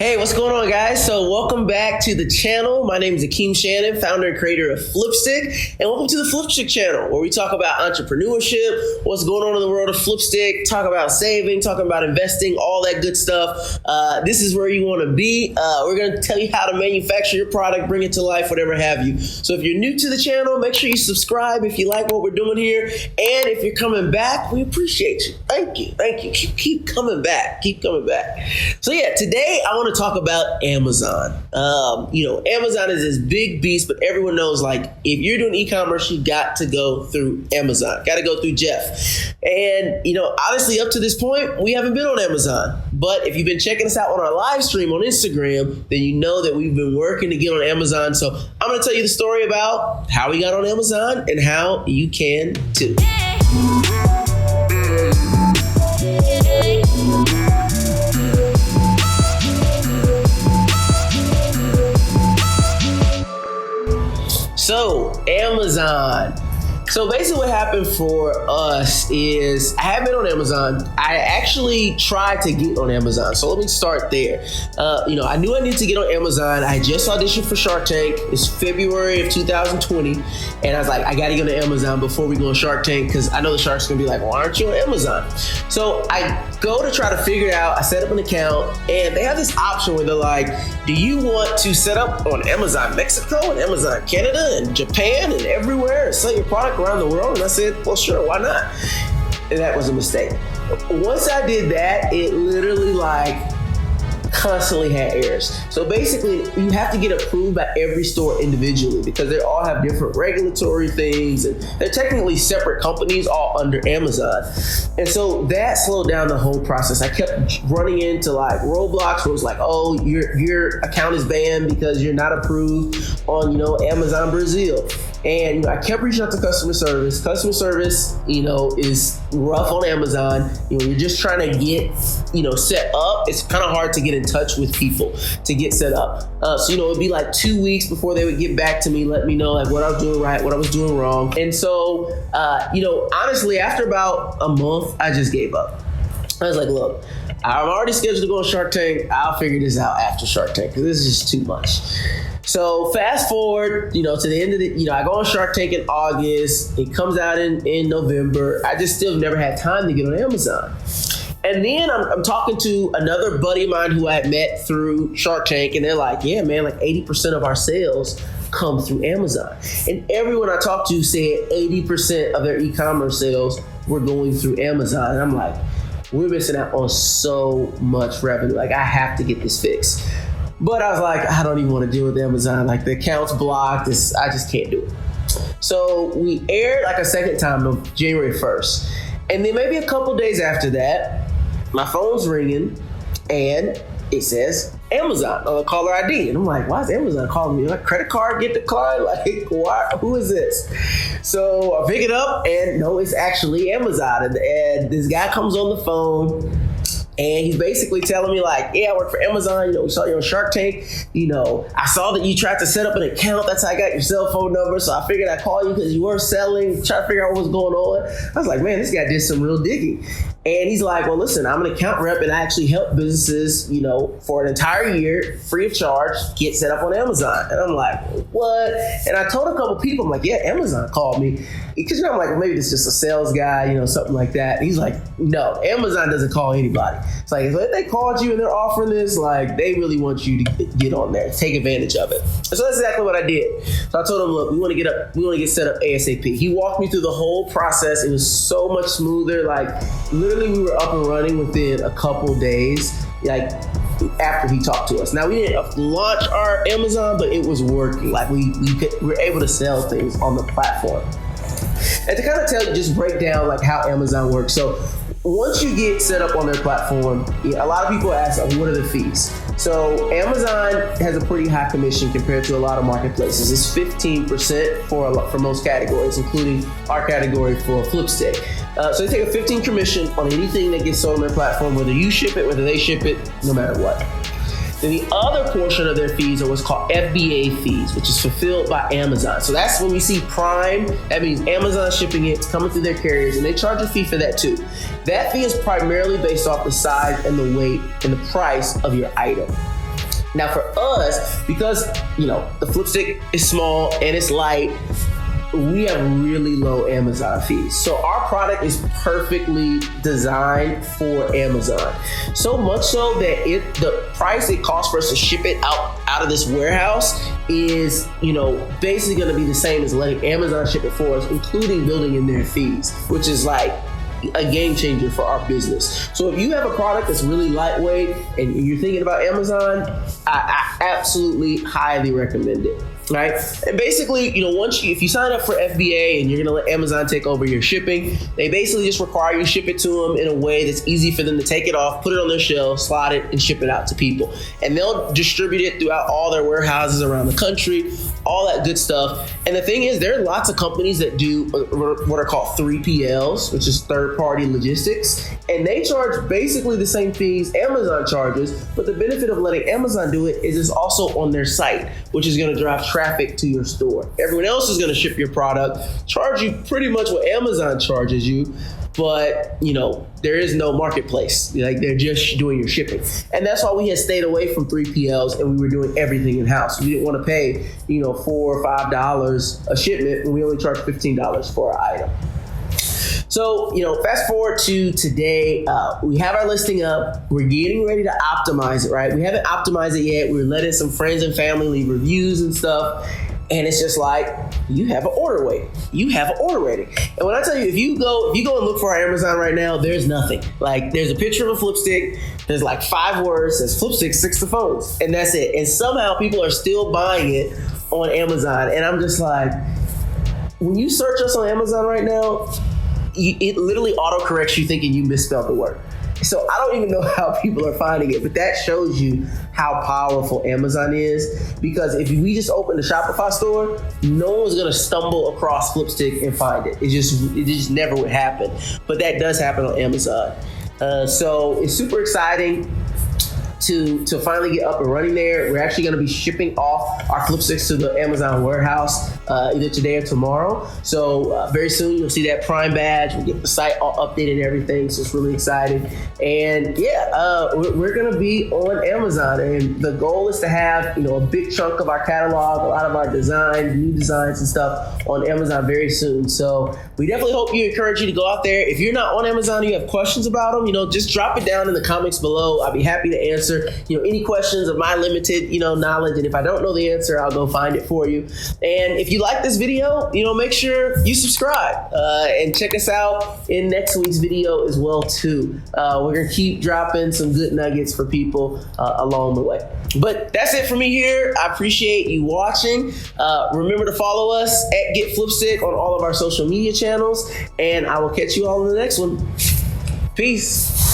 Hey, what's going on, guys? So welcome back to the channel. My name is Akeem Shannon, founder and creator of Flipstik, and welcome to the Flipstik channel, where we talk about entrepreneurship, what's going on in the world of Flipstik, talk about saving, talk about investing, all that good stuff. This is where you want to be. We're going to tell you how to manufacture your product, bring it to life, whatever have you. So if you're new to the channel, make sure you subscribe if you like what we're doing here. And if you're coming back, we appreciate you. Thank you. Thank you. Keep coming back. Keep coming back. So yeah, today I want to talk about Amazon. Amazon is this big beast, but everyone knows, like, if you're doing e-commerce, you got to go through Amazon, got to go through Jeff. And, obviously up to this point, we haven't been on Amazon. But if you've been checking us out on our live stream on Instagram, then you know that we've been working to get on Amazon. So I'm going to tell you the story about how we got on Amazon and how you can too. So, Amazon. So basically what happened for us is I have been on Amazon. I actually tried to get on Amazon. So let me start there. I knew I needed to get on Amazon. I just auditioned for Shark Tank. It's February of 2020. And I was like, I got to get on Amazon before we go on Shark Tank, because I know the sharks are going to be like, why aren't you on Amazon? So I go to try to figure it out. I set up an account, and they have this option where they're like, do you want to set up on Amazon Mexico and Amazon Canada and Japan and everywhere and sell your product around the world? And I said, well, sure, why not? And that was a mistake. Once I did that, it literally constantly had errors. So basically, you have to get approved by every store individually, because they all have different regulatory things, and they're technically separate companies all under Amazon. And so that slowed down the whole process. I kept running into roadblocks where it was like, oh, your account is banned because you're not approved on, Amazon Brazil. And I kept reaching out to customer service. Customer service, is rough on Amazon. You're just trying to get, set up. It's kind of hard to get in touch with people to get set up. So it'd be 2 weeks before they would get back to me, let me know what I was doing right, what I was doing wrong. And so, honestly, after about a month, I just gave up. I was like, look, I'm already scheduled to go on Shark Tank. I'll figure this out after Shark Tank, because this is just too much. So fast forward, to the end of the, I go on Shark Tank in August. It comes out in November. I just still never had time to get on Amazon. And then I'm talking to another buddy of mine who I had met through Shark Tank, and they're like, yeah, man, 80% of our sales come through Amazon. And everyone I talked to said 80% of their e-commerce sales were going through Amazon. And I'm like, we're missing out on so much revenue. I have to get this fixed. But I was like, I don't even want to deal with Amazon. The account's blocked. I just can't do it. So we aired a second time on January 1st. And then maybe a couple days after that, my phone's ringing and it says Amazon on the caller ID. And I'm like, why is Amazon calling me? Credit card get declined? Who is this? So I pick it up, and no, it's actually Amazon. And this guy comes on the phone, and he's basically telling me yeah, I work for Amazon. We saw you on Shark Tank. I saw that you tried to set up an account. That's how I got your cell phone number. So I figured I'd call you because you were selling, try to figure out what was going on. I was like, man, this guy did some real digging. And he's like, well, listen, I'm an account rep, and I actually help businesses, for an entire year, free of charge, get set up on Amazon. And I'm like, what? And I told a couple people, I'm like, yeah, Amazon called me. Because, I'm like, well, maybe it's just a sales guy, something like that. And he's like, no, Amazon doesn't call anybody. It's like, if they called you and they're offering this, they really want you to get on there, take advantage of it. And so that's exactly what I did. So I told him, look, we want to get set up ASAP. He walked me through the whole process. It was so much smoother. Literally, we were up and running within a couple days, after he talked to us. Now, we didn't launch our Amazon, but it was working. We were able to sell things on the platform. And to kind of just break down how Amazon works. So once you get set up on their platform, a lot of people ask, what are the fees? So Amazon has a pretty high commission compared to a lot of marketplaces. It's 15% for most categories, including our category for Flipstik. So they take a 15% commission on anything that gets sold on their platform, whether you ship it, whether they ship it, no matter what. Then the other portion of their fees are what's called FBA fees, which is fulfilled by Amazon. So that's when we see Prime, that means Amazon shipping it, it's coming through their carriers, and they charge a fee for that too. That fee is primarily based off the size and the weight and the price of your item. Now for us, because the Flipstik is small and it's light, we have really low Amazon fees. So our product is perfectly designed for Amazon. So much so that the price it costs for us to ship it out of this warehouse is, basically going to be the same as letting Amazon ship it for us, including building in their fees, which is like a game changer for our business. So if you have a product that's really lightweight and you're thinking about Amazon, I absolutely highly recommend it. Right? And basically, if you sign up for FBA and you're gonna let Amazon take over your shipping, they basically just require you to ship it to them in a way that's easy for them to take it off, put it on their shelf, slide it, and ship it out to people. And they'll distribute it throughout all their warehouses around the country, all that good stuff. And the thing is, there are lots of companies that do what are called 3PLs, which is third-party logistics, and they charge basically the same fees Amazon charges, but the benefit of letting Amazon do it is it's also on their site, which is gonna drive traffic to your store. Everyone else is going to ship your product, charge you pretty much what Amazon charges you, but there is no marketplace. Like, they're just doing your shipping. And that's why we had stayed away from 3PLs and we were doing everything in-house. We didn't want to pay, $4 or $5 a shipment when we only charge $15 for an item. So, fast forward to today, we have our listing up. We're getting ready to optimize it, right? We haven't optimized it yet. We're letting some friends and family leave reviews and stuff. And it's just like, you have an order weight. You have an order rating. And when I tell you, if you go and look for our Amazon right now, there's nothing. Like, there's a picture of a Flipstik. There's like 5 words. Says Flipstik 6 to phones. And that's it. And somehow people are still buying it on Amazon. And I'm just like, when you search us on Amazon right now, it literally autocorrects you thinking you misspelled the word. So I don't even know how people are finding it, but that shows you how powerful Amazon is, because if we just opened a Shopify store, no one's gonna stumble across Flipstik and find it. It just never would happen. But that does happen on Amazon. So it's super exciting to finally get up and running there. We're actually going to be shipping off our Flipstiks to the Amazon warehouse either today or tomorrow. So very soon you'll see that Prime badge. We'll get the site all updated and everything. So it's really exciting. And we're going to be on Amazon. And the goal is to have a big chunk of our catalog, a lot of our designs, new designs and stuff on Amazon very soon. So we definitely encourage you to go out there. If you're not on Amazon and you have questions about them, just drop it down in the comments below. I'll be happy to answer any questions of my limited knowledge, and if I don't know the answer, I'll go find it for you. And if you like this video, make sure you subscribe and check us out in next week's video as well too. We're gonna keep dropping some good nuggets for people along the way. But that's it for me here. I appreciate you watching. Remember to follow us at Get Flipstik on all of our social media channels, and I will catch you all in the next one. Peace.